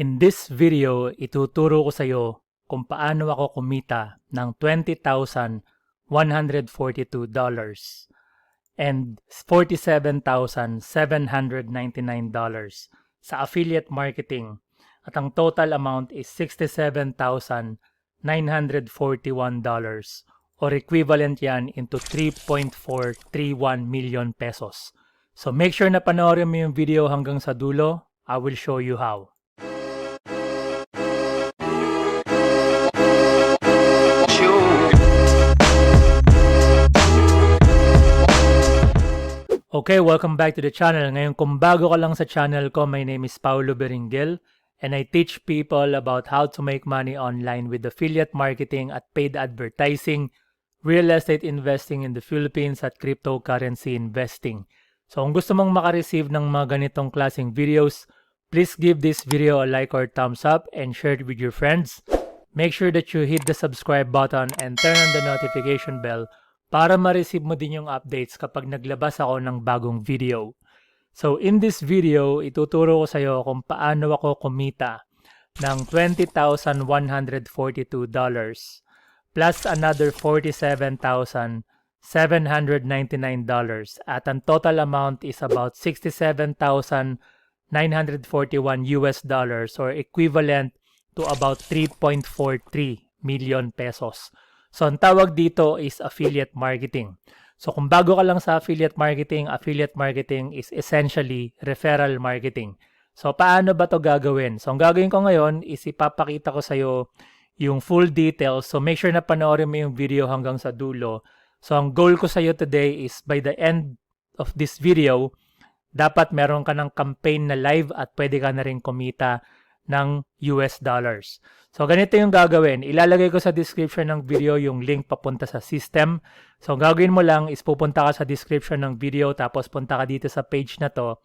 In this video, ituturo ko sa iyo kung paano ako kumita ng $20,142 and $47,799 sa affiliate marketing at ang total amount is $67,941 or equivalent yan into 3.431 million pesos. So make sure na panoorin mo yung video hanggang sa dulo. I will show you how. Okay, welcome back to the channel. Ngayon kung bago ka lang sa channel ko, my name is Paulo Beringel and I teach people about how to make money online with affiliate marketing at paid advertising, real estate investing in the Philippines at cryptocurrency investing. So kung gusto mong makareceive ng mga ganitong klaseng videos, please give this video a like or thumbs up and share it with your friends. Make sure that you hit the subscribe button and turn on the notification bell para ma-receive mo din yung updates kapag naglabas ako ng bagong video. So in this video, ituturo ko sa iyo kung paano ako kumita ng $20,142 plus another $47,799 at ang total amount is about $67,941 or equivalent to about 3.43 million pesos. So, ang tawag dito is affiliate marketing. So, kung bago ka lang sa affiliate marketing is essentially referral marketing. So, paano ba to gagawin? So, ang gagawin ko ngayon is ipapakita ko sa iyo yung full details. So, make sure na panoorin mo yung video hanggang sa dulo. So, ang goal ko sa iyo today is by the end of this video, dapat meron ka ng campaign na live at pwede ka na rin kumita ng US dollars. So, ganito yung gagawin. Ilalagay ko sa description ng video yung link papunta sa system. So, ang gagawin mo lang is pupunta ka sa description ng video tapos punta ka dito sa page na to.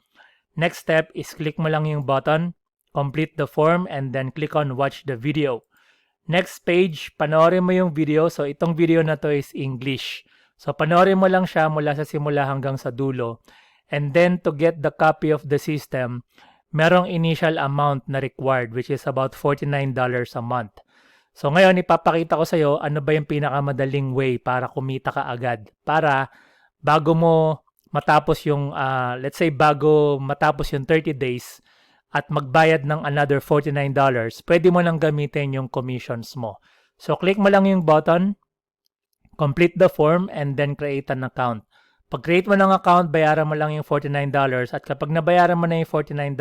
Next step is click mo lang yung button, complete the form, and then click on watch the video. Next page, panoorin mo yung video. So, itong video na to is English. So, panoorin mo lang siya mula sa simula hanggang sa dulo. And then, to get the copy of the system, merong initial amount na required which is about $49 a month. So ngayon ipapakita ko sa iyo ano ba yung pinakamadaling way para kumita ka agad. Para bago mo matapos yung let's say bago matapos yung 30 days at magbayad ng another $49, pwede mo nang gamitin yung commissions mo. So click mo lang yung button, complete the form, and then create an account. Pag-create mo ng account, bayaran mo lang yung $49 at kapag nabayaran mo na yung $49,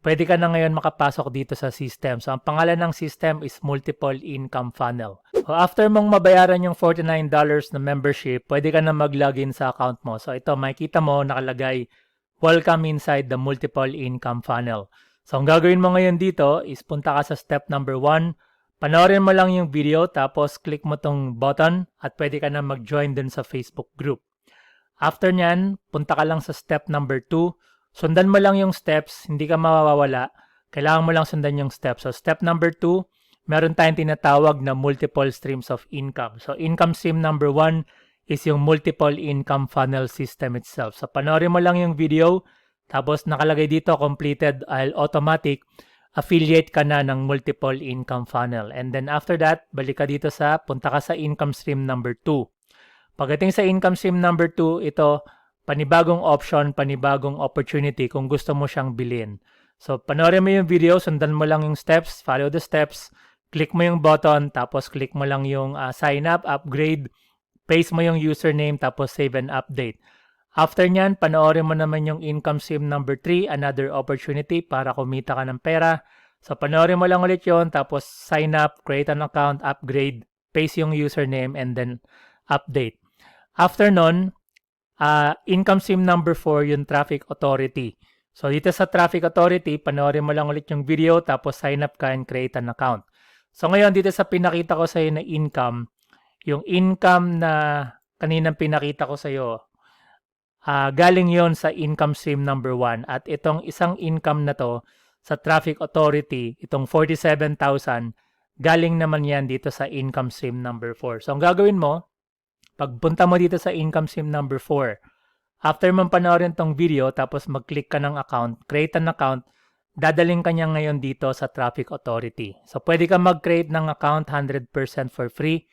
pwede ka na ngayon makapasok dito sa system. So, ang pangalan ng system is Multiple Income Funnel. So, after mong mabayaran yung $49 na membership, pwede ka na mag-login sa account mo. So, ito, makikita mo, nakalagay, welcome inside the Multiple Income Funnel. So, ang gagawin mo ngayon dito is punta ka sa step number 1, panoorin mo lang yung video, tapos click mo tong button at pwede ka na mag-join dun sa Facebook group. After nyan, punta ka lang sa step number 2. Sundan mo lang yung steps, hindi ka mawawala. Kailangan mo lang sundan yung steps. So step number 2, meron tayong tinatawag na multiple streams of income. So income stream number 1 is yung multiple income funnel system itself. So panoorin mo lang yung video, tapos nakalagay dito completed automatic, affiliate ka na ng multiple income funnel. And then after that, balik ka dito punta ka sa income stream number 2. Pagdating sa income stream number 2, ito, panibagong option, panibagong opportunity kung gusto mo siyang bilhin. So, panoorin mo yung video, sundan mo lang yung steps, follow the steps, click mo yung button, tapos click mo lang yung sign up, upgrade, paste mo yung username, tapos save and update. After nyan, panoorin mo naman yung income stream number 3, another opportunity para kumita ka ng pera. So, panoorin mo lang ulit yun, tapos sign up, create an account, upgrade, paste yung username, and then update. After nun, income stream number 4, yung traffic authority. So, dito sa traffic authority, panoorin mo lang ulit yung video, tapos sign up ka and create an account. So, ngayon, dito sa pinakita ko sa iyo na income, yung income na kaninang pinakita ko sa iyo, galing yon sa income stream number 1. At itong isang income na to, sa traffic authority, itong 47,000, galing naman yan dito sa income stream number 4. So, ang gagawin mo, pagpunta mo dito sa income stream number 4, after mong panoorin tong video, tapos mag-click ka ng account, create an account, dadaling ka niya ngayon dito sa Traffic Authority. So, pwede ka mag-create ng account 100% for free.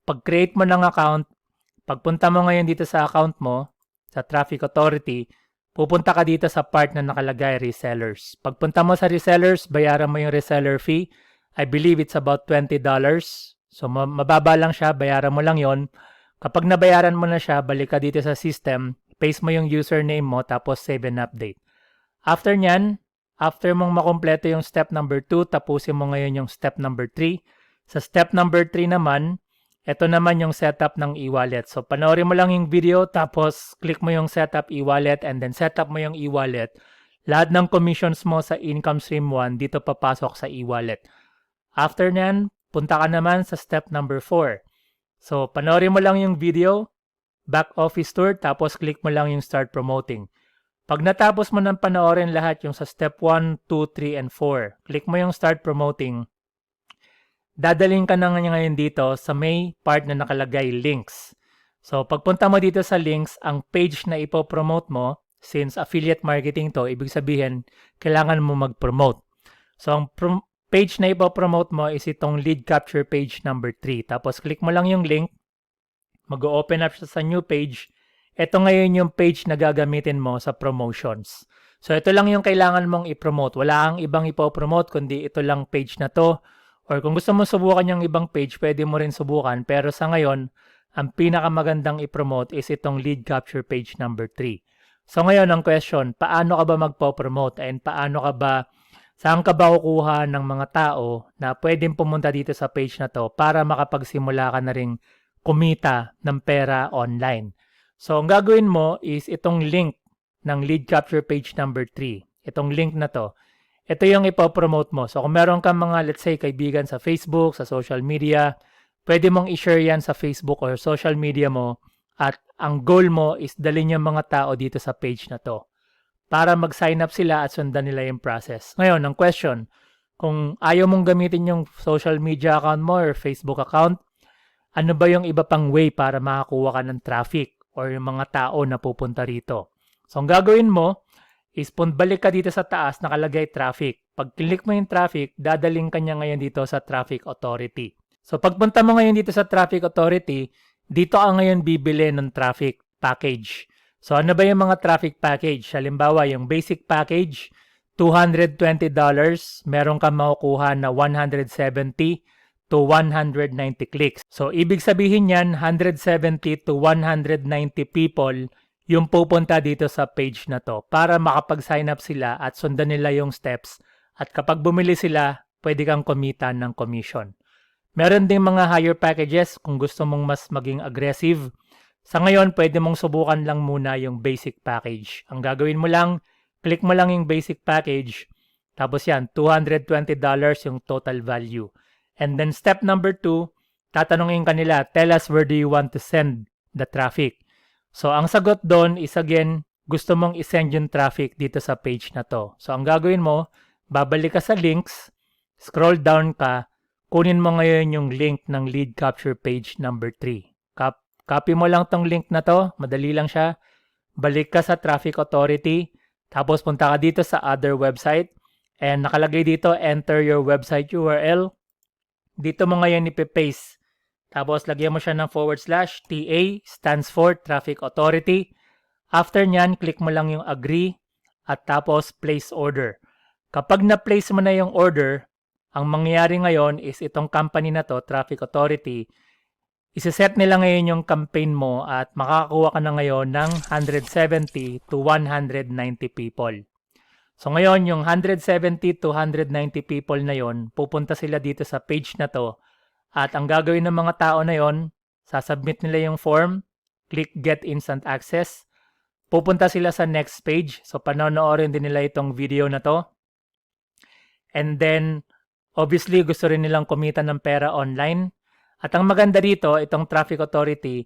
Pag-create mo ng account, pagpunta mo ngayon dito sa account mo, sa Traffic Authority, pupunta ka dito sa part na nakalagay resellers. Pagpunta mo sa resellers, bayaran mo yung reseller fee. I believe it's about $20. So, mababa lang siya, bayaran mo lang yon. Kapag nabayaran mo na siya, balik ka dito sa system, paste mo yung username mo, tapos save and update. After nyan, after mong makompleto yung step number 2, tapusin mo ngayon yung step number 3. Sa step number 3 naman, ito naman yung setup ng e-wallet. So, panoorin mo lang yung video, tapos click mo yung setup e-wallet, and then setup mo yung e-wallet. Lahat ng commissions mo sa income stream 1, dito papasok sa e-wallet. After nyan, punta ka naman sa step number 4. So, panoorin mo lang yung video, back office tour, tapos click mo lang yung start promoting. Pag natapos mo ng panoorin lahat yung sa step 1, 2, 3, and 4, click mo yung start promoting. Dadaling ka na ngayon dito sa may part na nakalagay links. So, pagpunta mo dito sa links, ang page na ipopromote mo, since affiliate marketing to, ibig sabihin, kailangan mo mag-promote. So, ang page na ipopromote mo is itong lead capture page number 3. Tapos, click mo lang yung link. Mag-open up siya sa new page. Ito ngayon yung page na gagamitin mo sa promotions. So, ito lang yung kailangan mong i-promote. Wala kang ibang ipopromote, kundi ito lang page na to. Or kung gusto mo subukan yung ibang page, pwede mo rin subukan. Pero sa ngayon, ang pinakamagandang i-promote is itong lead capture page number 3. So, ngayon ang question, paano ka ba magpo-promote? And paano ka ba saan ka ba kukuha ng mga tao na pwedeng pumunta dito sa page na to para makapagsimula ka na ring kumita ng pera online? So, ang gagawin mo is itong link ng lead capture page number 3. Itong link na to. Ito yung ipopromote mo. So, kung meron kang mga, let's say, kaibigan sa Facebook, sa social media, pwede mong i-share yan sa Facebook or social media mo. At ang goal mo is dalhin yung mga tao dito sa page na to para mag-sign up sila at sundan nila yung process. Ngayon, ang question, kung ayaw mong gamitin yung social media account mo or Facebook account, ano ba yung iba pang way para makakuha ka ng traffic or yung mga tao na pupunta rito? So, ang gagawin mo is balik ka dito sa taas, nakalagay traffic. Pag click mo yung traffic, dadaling ka niya ngayon dito sa Traffic Authority. So, pagpunta mo ngayon dito sa Traffic Authority, dito ka ngayon bibili ng traffic package. So, ano ba yung mga traffic package? Halimbawa, yung basic package, $220, meron kang makukuha na 170 to 190 clicks. So, ibig sabihin yan, 170 to 190 people yung pupunta dito sa page na to para makapag-sign up sila at sundan nila yung steps. At kapag bumili sila, pwede kang kumita ng commission. Meron ding mga higher packages kung gusto mong mas maging aggressive. Sa ngayon, pwede mong subukan lang muna yung basic package. Ang gagawin mo lang, click mo lang yung basic package. Tapos yan, $220 yung total value. And then step number 2, tatanungin ka nila, tell us where do you want to send the traffic. So, ang sagot doon is again, gusto mong isend yung traffic dito sa page na to. So, ang gagawin mo, babalik ka sa links, scroll down ka, kunin mo ngayon yung link ng lead capture page number 3. Copy mo lang tong link na to, madali lang siya. Balik ka sa Traffic Authority, tapos punta ka dito sa other website, and nakalagay dito, enter your website URL. Dito mo ngayon ipipaste. Tapos lagyan mo siya ng / TA, stands for Traffic Authority. After nyan, click mo lang yung agree, at tapos place order. Kapag na-place mo na yung order, ang mangyayari ngayon is itong company na to, Traffic Authority, isa-set nila ngayon yung campaign mo at makakakuha ka na ngayon ng 170 to 190 people. So ngayon, yung 170 to 190 people na yon, pupunta sila dito sa page na to. At ang gagawin ng mga tao na yon, sasubmit nila yung form, click Get Instant Access. Pupunta sila sa next page. So panonoorin din nila itong video na to. And then, obviously, gusto rin nilang kumita ng pera online. At ang maganda dito, itong Traffic Authority,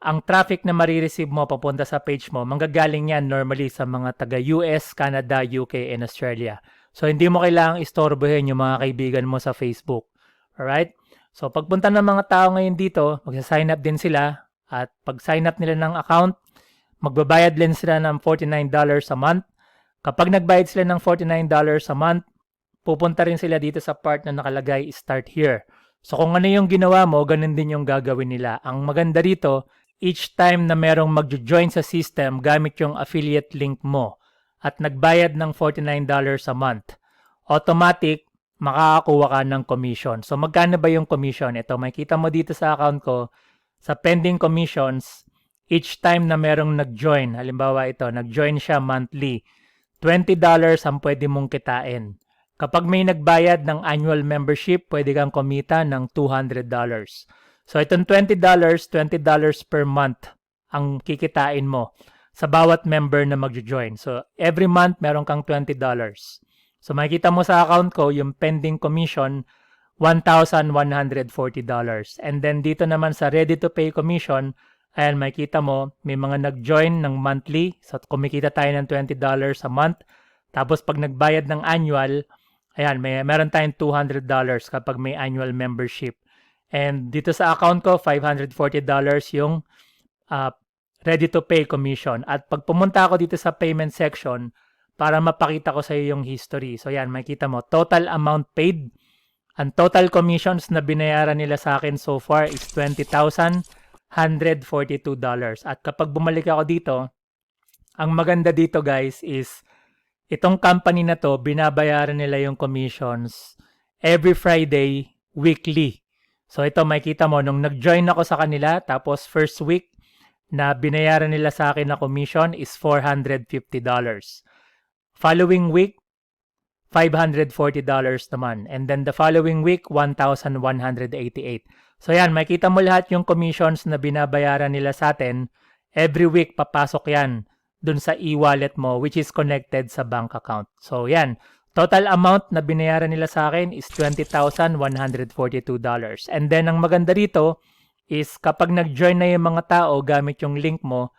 ang traffic na marireceive mo papunta sa page mo, manggagaling yan normally sa mga taga-US, Canada, UK, and Australia. So, hindi mo kailangang istorbohin yung mga kaibigan mo sa Facebook. Alright? So, pagpunta ng mga tao ngayon dito, magsa-sign up din sila. At pag sign up nila ng account, magbabayad din sila ng $49 a month. Kapag nagbayad sila ng $49 a month, pupunta rin sila dito sa part na nakalagay Start Here. So kung ano yung ginawa mo, ganun din yung gagawin nila. Ang maganda dito, each time na merong mag-join sa system gamit yung affiliate link mo at nagbayad ng $49 a month, automatic, makakakuha ka ng commission. So magkano ba yung commission? Ito, makikita mo dito sa account ko, sa pending commissions, each time na merong nag-join, halimbawa ito, nag-join siya monthly, $20 ang pwede mong kitain. Kapag may nagbayad ng annual membership, pwede kang kumita ng $200. So itong $20 per month ang kikitain mo sa bawat member na mag-join. So every month meron kang $20. So makikita mo sa account ko yung pending commission $1,140. And then dito naman sa ready to pay commission, ayan makikita mo may mga nag-join ng monthly. So kumikita tayo ng $20 a month. Tapos pag nagbayad ng annual, ayan, meron tayong $200 kapag may annual membership. And dito sa account ko, $540 yung ready to pay commission. At pag pumunta ako dito sa payment section, para mapakita ko sa iyo yung history. So ayan, makikita mo, total amount paid. Ang total commissions na binayaran nila sa akin so far is $20,142. At kapag bumalik ako dito, ang maganda dito guys is itong company na to, binabayaran nila yung commissions every Friday, weekly. So ito, makikita mo, nung nag-join ako sa kanila, tapos first week na binayaran nila sa akin na commission is $450. Following week, $540 naman. And then the following week, $1,188. So yan, makikita mo lahat yung commissions na binabayaran nila sa atin. Every week, papasok yan dun sa e-wallet mo which is connected sa bank account. So yan, total amount na binayaran nila sa akin is $20,142. And then ang maganda dito is kapag nag-join na yung mga tao gamit yung link mo,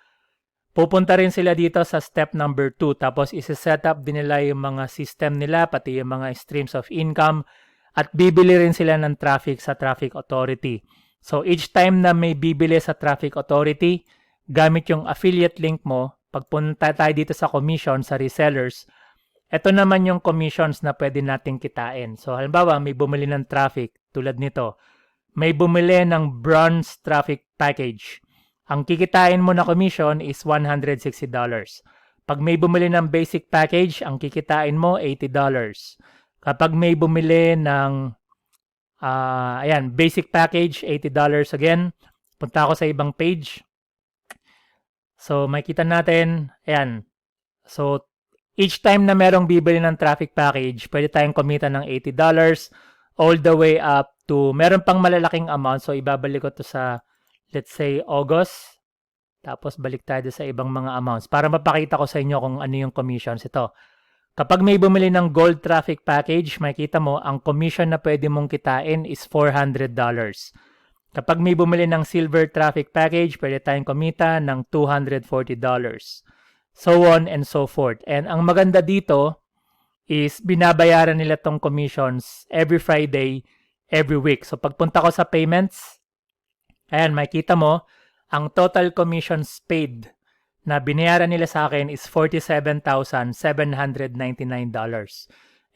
pupunta rin sila dito sa step number 2. Tapos isi-set up din nila yung mga system nila, pati yung mga streams of income, at bibili rin sila ng traffic sa traffic authority. So each time na may bibili sa traffic authority, gamit yung affiliate link mo, pagpunta tayo dito sa commission sa resellers, ito naman yung commissions na pwede nating kitain. So halimbawa, may bumili ng traffic tulad nito. May bumili ng bronze traffic package. Ang kikitain mo na commission is $160. Pag may bumili ng basic package, ang kikitain mo $80. Kapag may bumili ng ayan, basic package, $80 again. Punta ako sa ibang page. So, makikita natin, ayan. So, each time na merong bibili ng traffic package, pwede tayong kumita ng $80 all the way up to, meron pang malalaking amount. So, ibabalik ko to sa, let's say, August. Tapos, balik tayo sa ibang mga amounts para mapakita ko sa inyo kung ano yung commissions ito. Kapag may bumili ng gold traffic package, makikita mo, ang commission na pwede mong kitain is $400. Kapag may bumili ng silver traffic package, pwede tayong kumita ng $240. So on and so forth. And ang maganda dito is binabayaran nila tong commissions every Friday, every week. So pagpunta ko sa payments, ayan, makikita mo, ang total commissions paid na binayaran nila sa akin is $47,799.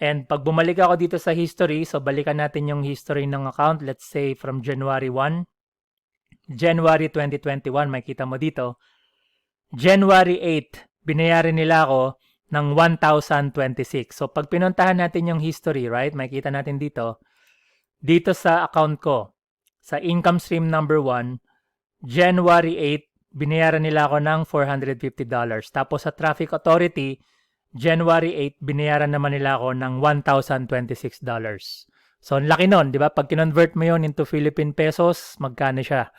And pag bumalik ako dito sa history, so balikan natin yung history ng account, let's say from January 1, January 2021, makikita mo dito, January 8, binayaran nila ako ng $1,026. So pag pinuntahan natin yung history, right, makikita natin dito sa account ko, sa income stream number 1, January 8, binayaran nila ako ng $450. Tapos sa traffic authority, January 8, binayaran naman nila ako ng $1,026. So, ang laki nun, di ba? Pag kinonvert mo yon into Philippine pesos, magkano siya?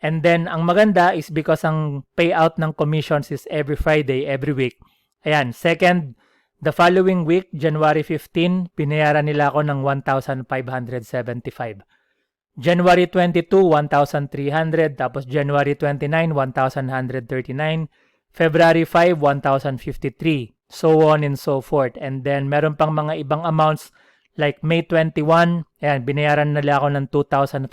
And then, ang maganda is because ang payout ng commissions is every Friday, every week. Ayan, second, the following week, January 15, binayaran nila ako ng $1,575. January 22, $1,300. Tapos January 29, $1,139. February 5, $1,053. So on and so forth. And then, meron pang mga ibang amounts like May 21, ayan, binayaran nila ako ng $2,500.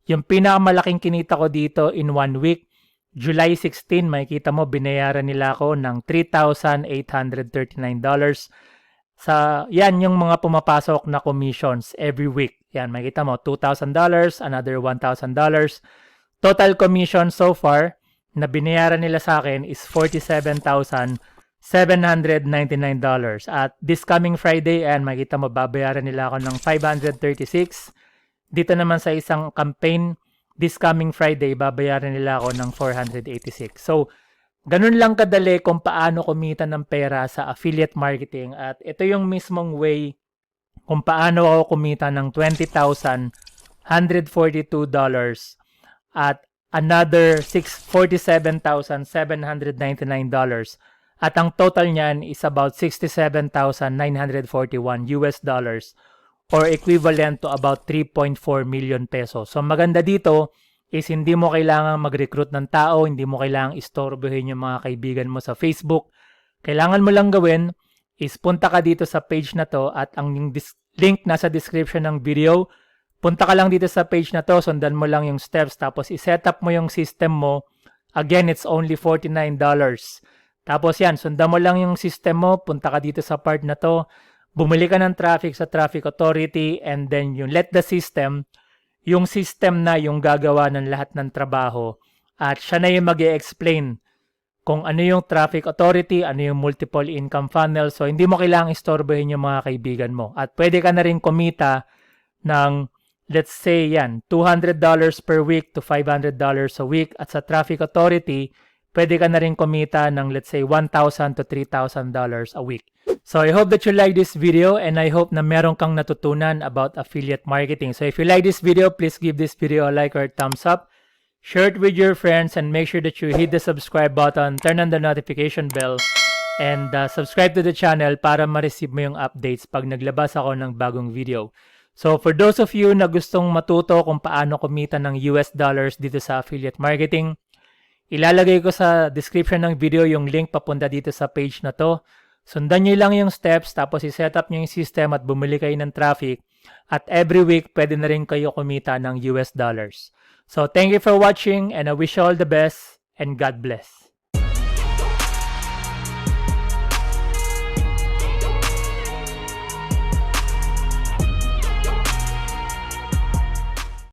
Yung pinakamalaking kinita ko dito in 1 week July 16, makikita mo binayaran nila ako ng $3,839. Yan yung mga pumapasok na commissions every week. Yan, makikita mo $2,000, another $1,000. Total commission so far na binayaran nila sa akin is $47,799. At this coming Friday, and makita mo, babayaran nila ako ng $536. Dito naman sa isang campaign, this coming Friday, babayaran nila ako ng $486. So, ganun lang kadali kung paano kumita ng pera sa affiliate marketing. At ito yung mismong way kung paano ako kumita ng $20,142 at another $47,799. At ang total niyan is about $67,941 or equivalent to about 3.4 million pesos. So maganda dito is hindi mo kailangang mag-recruit ng tao, hindi mo kailangang istorbohin yung mga kaibigan mo sa Facebook. Kailangan mo lang gawin is punta ka dito sa page na to at ang link nasa description ng video. Punta ka lang dito sa page na to, sundan mo lang yung steps, tapos i-set up mo yung system mo. Again, it's only $49. Tapos yan, sundan mo lang yung system mo, punta ka dito sa part na to, bumili ka ng traffic sa traffic authority, and then you let the system, yung system na yung gagawa ng lahat ng trabaho, at siya na yung mag-i-explain kung ano yung traffic authority, ano yung multiple income funnel. So, hindi mo kailangang istorbohin yung mga kaibigan mo. At pwede ka na rin kumita ng, let's say yan, $200 per week to $500 a week. At sa traffic authority, pwede ka na rin kumita ng, let's say, $1,000 to $3,000 a week. So I hope that you like this video, and I hope na meron kang natutunan about affiliate marketing. So if you like this video, please give this video a like or a thumbs up. Share it with your friends, and make sure that you hit the subscribe button, turn on the notification bell, and subscribe to the channel para ma-receive mo yung updates pag naglabas ako ng bagong video. So for those of you na gustong matuto kung paano kumita ng US dollars dito sa affiliate marketing, ilalagay ko sa description ng video yung link papunta dito sa page na to. Sundan nyo lang yung steps, tapos i-set up nyo yung system at bumili kayo ng traffic. At every week, pwede na rin kayo kumita ng US dollars. So thank you for watching, and I wish you all the best, and God bless.